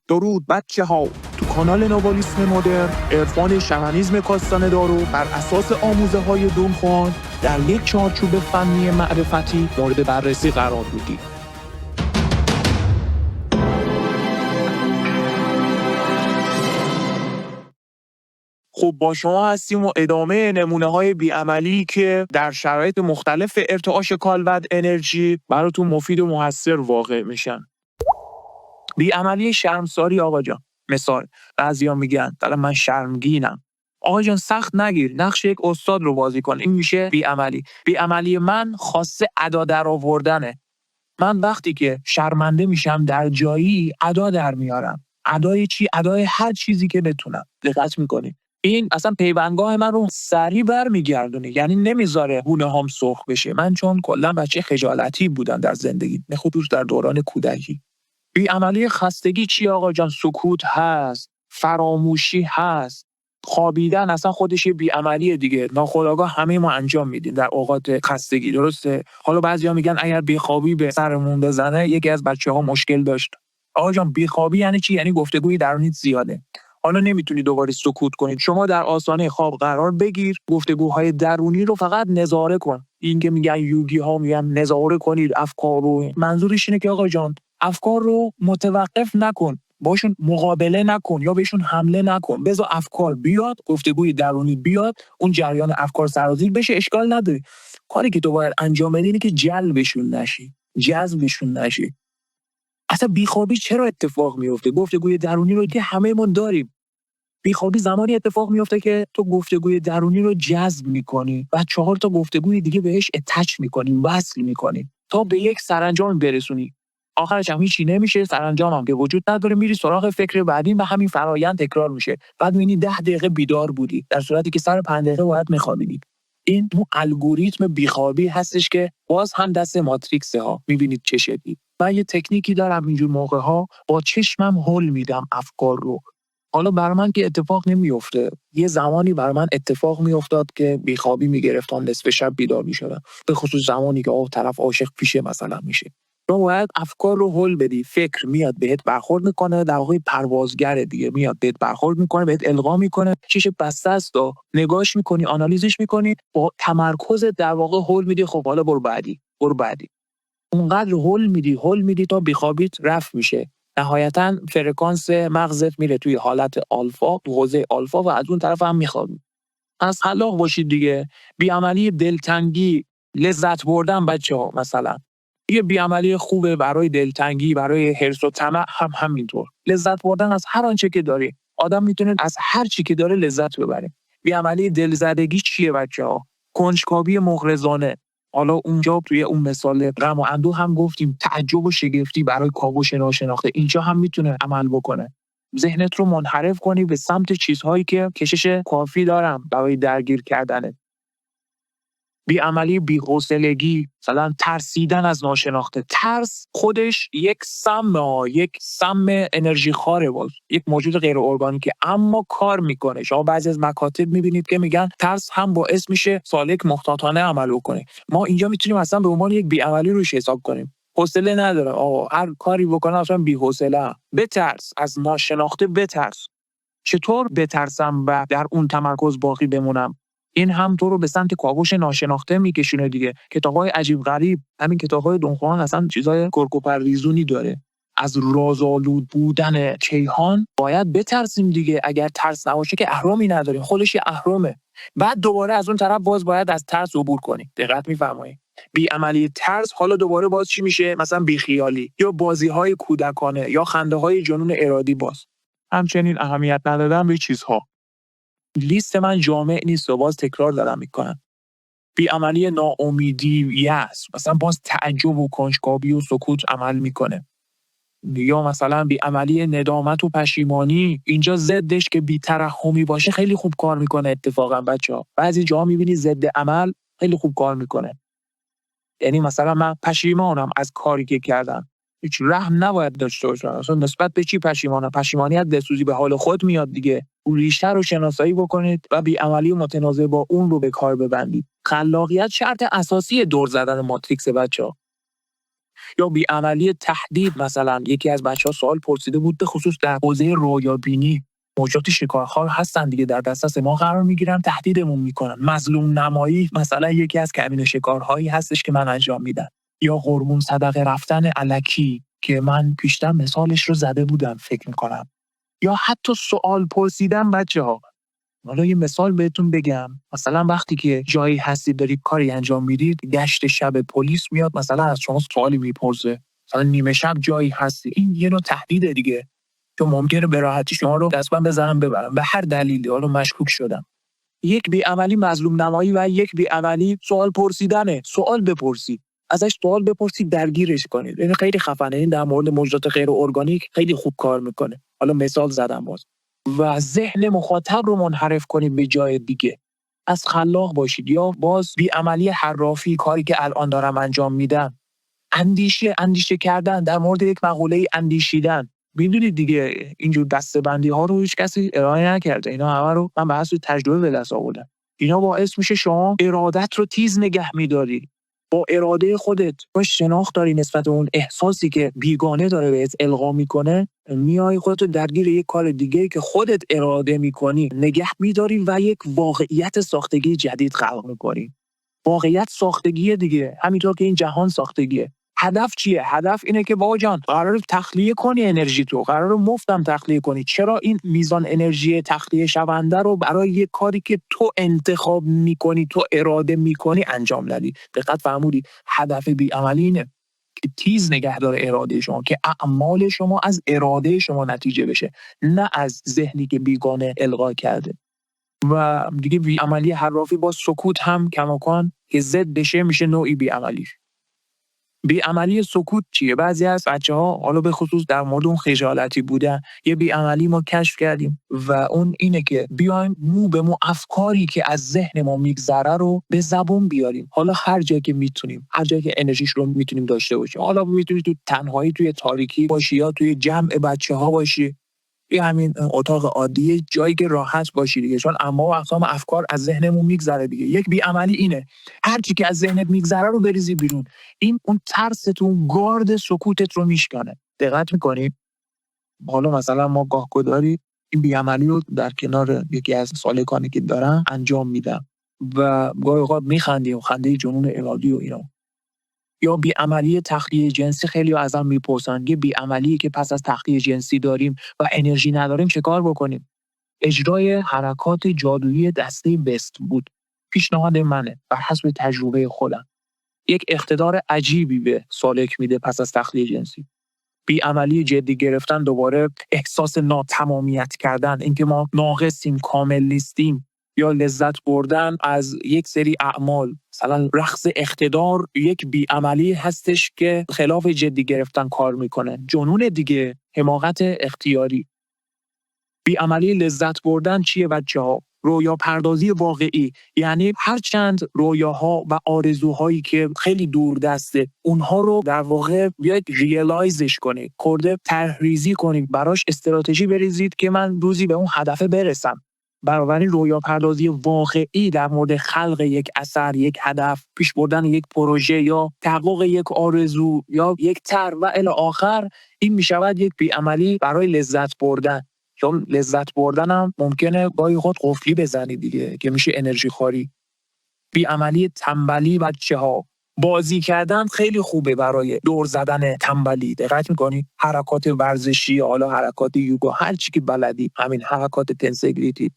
درود بچه ها. تو کانال نوالیسم مدرن عرفان شمنیسم کاستان دارو بر اساس آموزه های دونخوان در یک چارچوب فنی معرفتی مورد بررسی قرار میدیم. خب با شما هستیم و ادامه نمونه‌های بی‌عملی که در شرایط مختلف ارتعاش کالبد انرژی براتون مفید و موثر واقع میشن. بی‌عملی شرمساری آقا جان. مثال بعضیا میگن من شرمگینم. آقا جان سخت نگیر، نقش یک استاد رو بازی کن. این میشه بی‌عملی. بی‌عملی من خاصه ادا در آوردنه. من وقتی که شرمنده میشم در جایی ادا در میارم. ادای چی؟ ادای هر چیزی که بتونم. دقت میکنی؟ این اصلا پیوندگاه من رو سریع برمیگردونه، یعنی نمیذاره گونه‌هام سرخ بشه. من چون کلا بچه خجالتی بودم در زندگی، به خصوص در دوران کودکی. بی‌عملی خستگی چی آقا جان؟ سکوت هست، فراموشی هست، خوابیدن اصلا خودش یه بی‌عملیه دیگه. ناخودآگاه همه ما انجام میدیم در اوقات خستگی، درسته؟ حالا بعضیا میگن اگر بیخوابی به سرمون بزنه. یکی از بچه‌ها مشکل داشت. آقا جان بیخوابی یعنی چی؟ یعنی گفتگوی درونیت زیاده. حالا نمیتونی دوباره سکوت کنید. شما در آستانه خواب قرار بگیر، گفتگوهای درونی رو فقط نظاره کن. این که میگن یوگی ها میگن نظاره کنید افکار رو، منظورش اینه که آقا جان افکار رو متوقف نکن، باشون مقابله نکن یا بهشون حمله نکن. بذار افکار بیاد، گفتگوی درونی بیاد، اون جریان افکار سرازیر بشه، اشکال نداره. کاری که تو باید انجام بدی اینه که جلبشون نشی، جذبشون نشی. اصلا بیخوابی چرا اتفاق میفته؟ گفتگوی درونی رو که همه ما داریم. بیخوابی زمانی اتفاق میفته که تو گفتگوی درونی رو جذب میکنی و 4 تا گفتگوی دیگه بهش اتچ میکنی، وصل میکنی تا به یک سرانجام برسونی. آخرش هم هیچی نمیشه، سرانجام هم که وجود نداره، میری سراغ فکر بعدی و همین فرآیند تکرار میشه. بعد میبینی 10 دقیقه بیدار بودی در صورتی که سر 5 دقیقه باید میخوابیدی. این اون الگوریتم بیخوابی هستش که باز هم دست ماتریکس ها. میبینید چه شکلی. من یه تکنیکی دارم اینجور موقع ها با چشمم هول میدم افکار رو. حالا برای من که اتفاق نمیفته. یه زمانی برای من اتفاق میافتاد که بیخوابی میگرفتم، نصف شب بیدار میشدم، به خصوص زمانی که طرف عاشق پیشه مثلا میشه. تو باید افکار رو هول بدی. فکر میاد بهت برخورد میکنه، در واقع پروازگره دیگه، میاد بهت برخورد میکنه، بهت القا میکنه، چیش بسته است و نگاش میکنی، آنالیزش میکنی، با تمرکز در واقع هول میدی. خب حالا برو بعدی. اونقدر هول میدی تا بیخوابیت رفت میشه. نهایتاً فرکانس مغزت میره توی حالت آلفا، حوزه آلفا، و از اون طرف هم میخوابی. از خلاق باشید دیگه. بی‌عملی دلتنگی، لذت بردن بچه‌ها مثلا یه بی‌عملی خوبه برای دلتنگی، برای حرص و طمع هم همینطور. لذت بردن از هر آنچه که داری. آدم میتونه از هر چی که داره لذت ببره. بی‌عملی دلزدگی چیه بچه‌ها؟ کنجکاوی مغرضانه. حالا اونجا توی اون مثال غم و اندوه هم گفتیم تعجب و شگفتی برای کاوش ناشناخته. اینجا هم میتونه عمل بکنه. ذهنت رو منحرف کنی به سمت چیزهایی که کشش کافی دارن برای درگیر کردنت. بی‌عملی بی‌حوصلگی، مثلا ترسیدن از ناشناخته. ترس خودش یک سم انرژی خواره، باز یک موجود غیر ارگانیکه، اما کار میکنه. شما بعضی از مکاتب میبینید که میگن ترس هم باعث میشه سالک محتاطانه عمل کنه. ما اینجا میتونیم اصلا به عنوان یک بی‌عملی روش حساب کنیم. حوصله نداره آقا، هر کاری بکنه اصلا بی‌حوصله. بترس از ناشناخته، بترس. چطور بترسم و در اون تمرکز باقی بمونم؟ این هم تو رو به سمت کاوش ناشناخته میکشونه دیگه. کتاب‌های عجیب غریب، همین کتاب‌های دونخوان اصلا چیزای کرکوپرریزونی داره. از رازآلود بودن کیهان باید بترسیم دیگه. اگر ترس نباشه که اهرامی نداریم، خودش یه اهرامه. بعد دوباره از اون طرف باید از ترس عبور کنیم. دقت می‌فرمایید؟ بی‌عملی ترس حالا دوباره باز چی میشه؟ مثلا بیخیالی یا بازی‌های کودکانه یا خنده‌های جنون ارادی. باز همچنین اهمیت ندادن به چیزها. لیست من جامع نیست و باز تکرار دارم میکنم. بی‌عملی ناامیدی، یأس، مثلا باز تعجب و کنجکاوی و سکوت عمل میکنه. یا مثلا بی‌عملی ندامت و پشیمانی، اینجا ضدش که بی‌ترحمی باشه خیلی خوب کار میکنه. اتفاقا بچه‌ها بعضی جاها میبینی ضد عمل خیلی خوب کار میکنه. یعنی مثلا من پشیمانم از کاری که کردم، هیچ رحم نباید داشته باشم. اصلا نسبت به چی پشیمانم؟ پشیمانی از دلسوزی به حال خود میاد دیگه. اون ریشه رو شناسایی بکنید و بی‌عملی متناسب با اون رو به کار ببندید. خلاقیت شرط اساسی دور زدن ماتریکس بچه‌ها. یا بی‌عملی تهدید. مثلا یکی از بچه‌ها سوال پرسیده بود به خصوص در حوزه رویابینی، موجودات شکارخوار هستن دیگه، در دسترس ما قرار میگیرن، تهدیدمون میکنن. مظلوم نمایی مثلا یکی از کمین شکارهایی هستش که من انجام میدم. یا قربون صدقه رفتن الکی که من پیشتر مثالش رو زده بودم فکر میکنم. یا حتی سوال پرسیدن بچه‌ها. حالا یه مثال بهتون بگم، مثلا وقتی که جایی هستید دارید کاری انجام میدید، گشت شب پلیس میاد مثلا از شما سوالی میپرسه، مثلا نیمه شب جایی هستی، این یه نوع تهدیده دیگه، چون ممکنه به راحتی شما رو دستبند بزنن ببرن به هر دلیلی، حالا مشکوک شدن. یک بی‌عملی مظلوم نمایی و یک بی‌عملی سوال پرسیدنه. سوال بپرسید، ازش سوال بپرسید، درگیرش کنید. این خیلی خفنه، این در مورد موجودات غیر ارگانیک خیلی خوب کار میکنه. حالا مثال زدم باز. و ذهن مخاطب رو منحرف کنید به جای دیگه. از خلاق باشید. یا باز بی‌عملی حرافی، کاری که الان دارم انجام میدم، اندیشه کردن در مورد یک مقوله اندیشیدن. میدونید دیگه اینجور دسته‌بندی ها رو هیچ کسی ارائه نکرده، اینا همه رو من به حسب تجربه به دست آوردم. اینا باعث میشه شما ارادت رو تیز نگه می‌داری. با اراده خودت، با شناخت داری نسبت به اون احساسی که بیگانه داره بهت القا میکنه، میای خودت درگیر یک کار دیگه که خودت اراده میکنی نگه میداری و یک واقعیت ساختگی جدید خلق میکنی. واقعیت ساختگیه دیگه، همینطور که این جهان ساختگیه. هدف چیه؟ هدف اینه که بابا جان قراره تخلیه کنی انرژی تو، قراره مفتم تخلیه کنی. چرا این میزان انرژی تخلیه شونده رو برای یک کاری که تو انتخاب میکنی، تو اراده میکنی انجام ندی؟ دقت فرمودید؟ هدف بی‌عملی اینه که تیز نگه داره اراده شما، که اعمال شما از اراده شما نتیجه بشه، نه از ذهنی که بیگانه القا کرده. و دیگه بی‌عملی حرافی با سکوت هم کماکان که ضدش میشه نوعی بی‌عملی. بی‌عملی سکوت چیه؟ بعضی از بچه‌ها حالا به خصوص در مورد اون خجالتی بودن، یه بی‌عملی ما کشف کردیم و اون اینه که بیایم مو به مو افکاری که از ذهن ما میگذره رو به زبون بیاریم. حالا هر جایی که میتونیم، هر جایی که انرژیش رو میتونیم داشته باشیم. حالا میتونی تو تنهایی توی تاریکی باشی یا توی جمع بچه‌ها باشی. این همین اتاق عادیه، جایی که راحت باشی دیگه، چون اما و اقسام افکار از ذهنمون میگذره دیگه. یک بی‌عملی اینه هر چی که از ذهنت میگذره رو بریزی بیرون. این اون ترستون، گارد سکوتت رو میشکنه. دقت میکنی؟ حالا مثلا ما گاهگداری این بی‌عملی رو در کنار یکی از سالکانی که دارم انجام میدم و گاهی اوقات میخندیم، خنده جنون ارادی و اینا. یا بی‌عملی تخلیه جنسی، خیلی ازم میپرسن یه بی‌عملی که پس از تخلیه جنسی داریم و انرژی نداریم چه کار بکنیم؟ اجرای حرکات جادویی دسته بست بود. پیشنهاد منه بر حسب تجربه خودم. یک اقتدار عجیبی به سالک میده پس از تخلیه جنسی. بی‌عملی جدی گرفتن، دوباره احساس ناتمامیت کردن، اینکه ما ناقصیم، کامل نیستیم. یا لذت بردن از یک سری اعمال، مثلا رقص اقتدار یک بی‌عملی هستش که خلاف جدی گرفتن کار میکنه. جنون دیگه، حماقت اختیاری. بی‌عملی لذت بردن چیه بچه‌ها؟ رویا پردازی واقعی، یعنی هرچند رویاها و آرزوهایی که خیلی دور دسته، اونها رو در واقع بیاید ریالایزش کنید، خورده طرح‌ریزی کنید، براش استراتژی بریزید که من روزی به اون هدف برسم. بنابراین رویا پردازی واقعی در مورد خلق یک اثر، یک هدف، پیش بردن یک پروژه یا تحقق یک آرزو یا یک طرح و الی آخر، این میشود یک بی‌عملی برای لذت بردن. چون لذت بردن هم ممکنه گاهی خود قفلی بزنی دیگه، که میشه انرژی خواری. بی‌عملی تنبلی بچه‌ها، بازی کردن خیلی خوبه برای دور زدن تنبلی. دقت می‌کنی؟ حرکات ورزشی، حالا حرکات یوگا، هر چی که بلدی، همین حرکات تنسگریتی.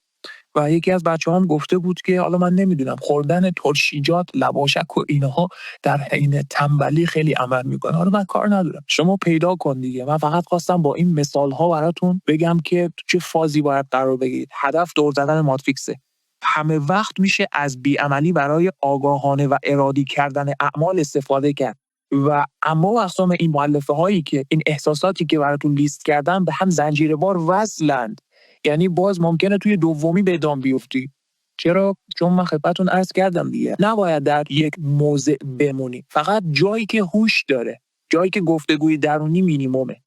و یکی از بچه‌هام گفته بود که حالا من نمیدونم خوردن ترشیجات، لواشک و اینها در حین تنبلی خیلی عمل میکنه. حالا من کار ندارم، شما پیدا کن دیگه. من فقط خواستم با این مثال‌ها براتون بگم که تو چه فازی باید قرار بگیرید. هدف دور زدن ماتریکسه. همه وقت میشه از بی‌عملی برای آگاهانه و ارادی کردن اعمال استفاده کرد. و اما اقسام این مؤلفه هایی که این احساساتی که براتون لیست کردم به هم زنجیروار وصلند. یعنی باز ممکنه توی دومی به دام بیفتی. چرا؟ چون من خدمتتون عرض کردم دیگه، نباید در یک موضع بمونی، فقط جایی که هوش داره، جایی که گفتگوی درونی مینیمومه.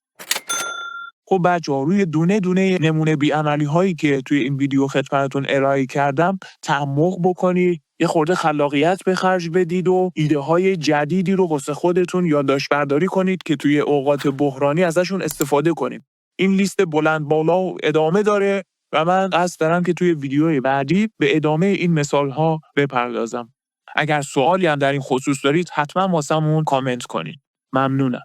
خب بچه‌ها روی دونه دونه نمونه بی‌عملی هایی که توی این ویدیو خدمتتون ارائه کردم تعمق بکنید، یه خورده خلاقیت به خرج بدید و ایده های جدیدی رو واسه خودتون یادداشت برداری کنید که توی اوقات بحرانی ازشون استفاده کنید. این لیست بلند بالا و ادامه داره و من قصد دارم که توی ویدیوهای بعدی به ادامه این مثال ها بپردازم. اگر سوالی هم در این خصوص دارید حتما واسمون کامنت کنید. ممنونم.